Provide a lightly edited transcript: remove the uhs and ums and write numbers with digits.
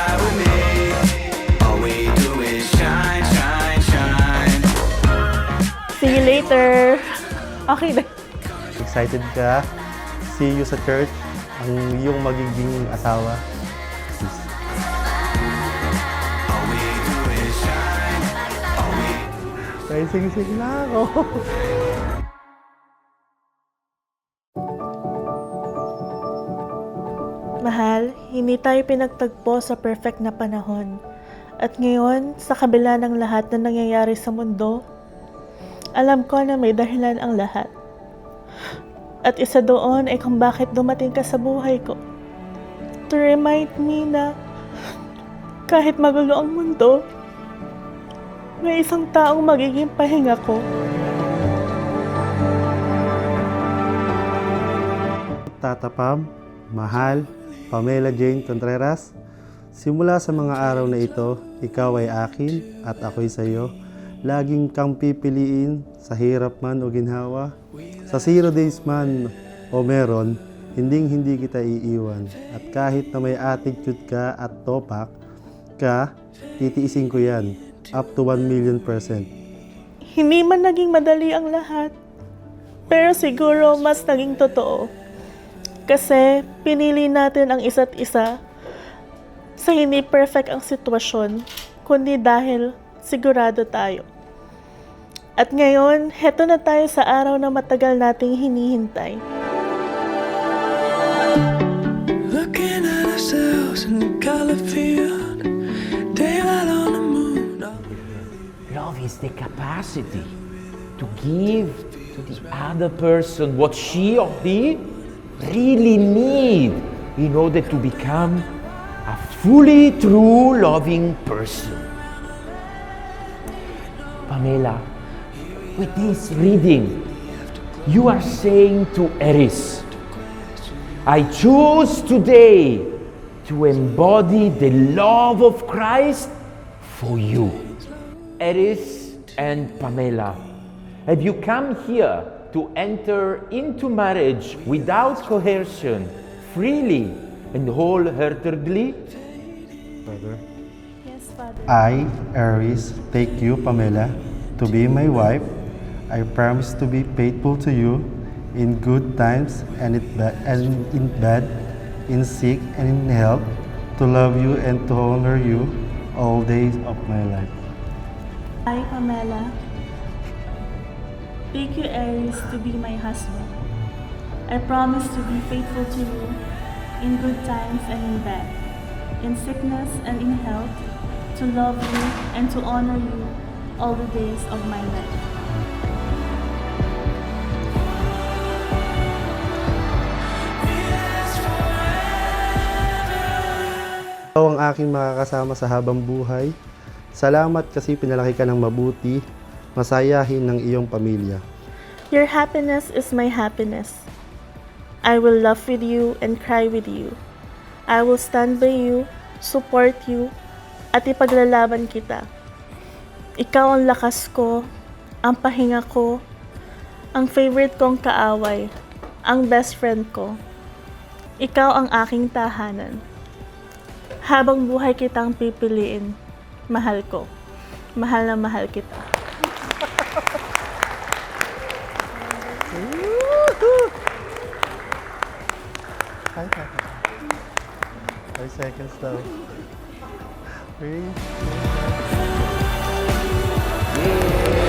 ride with me. All we do is shine, shine, shine. See you later. Okay na. Excited ka? See you sa church, ang iyong magiging asawa. Peace. All we do is shine. All we Ay, sige na ako. Mahal, hindi tayo pinagtagpo sa perfect na panahon. At ngayon, sa kabila ng lahat na nangyayari sa mundo, alam ko na may dahilan ang lahat. At isa doon ay kung bakit dumating ka sa buhay ko. To remind me na kahit magulo ang mundo, may isang taong magiging pahinga ko. Tatapam, mahal, Pamela Jane Contreras, simula sa mga araw na ito, ikaw ay akin at ako'y sa iyo. Laging kang pipiliin sa hirap man o ginhawa. Sa 0 days man o meron, hindi kita iiwan. At kahit na may attitude ka at topak ka, titiisin ko yan. Up to 1,000,000%. Hindi man naging madali ang lahat, pero siguro mas naging totoo. Kasi pinili natin ang isa't isa sa hindi perfect ang sitwasyon, kundi dahil sigurado tayo. At ngayon, heto na tayo sa araw na matagal nating hinihintay. looking at ourselves in the color field. Daylight on the moon. Love is the capacity to give to the other person what she or he really need in order to become a fully true loving person. Pamela, with this reading, you are saying to Eris, I choose today to embody the love of Christ for you. Eris and Pamela, have you come here to enter into marriage without coercion, freely and wholeheartedly? Father, Yes, Father. I, Aries, take you, Pamela, to be my wife. I promise to be faithful to you in good times and in bad, in sick and in health, to love you and to honor you all days of my life. I, Pamela, take you, Aries, to be my husband. I promise to be faithful to you in good times and in bad, in sickness and in health, to love you and to honor you all the days of my life. Ikaw ang aking makakasama sa habang buhay. Salamat kasi pinalaki ka ng mabuti, masayahin ng iyong pamilya. Your happiness is my happiness. I will laugh with you and cry with you. I will stand by you, support you, at ipaglalaban kita. Ikaw ang lakas ko, ang pahinga ko, ang favorite kong kaaway, ang best friend ko. Ikaw ang aking tahanan. Habang buhay kitang pipiliin, mahal ko. Mahal na mahal kita. Hi, 5 seconds daw. 3, 2, 1.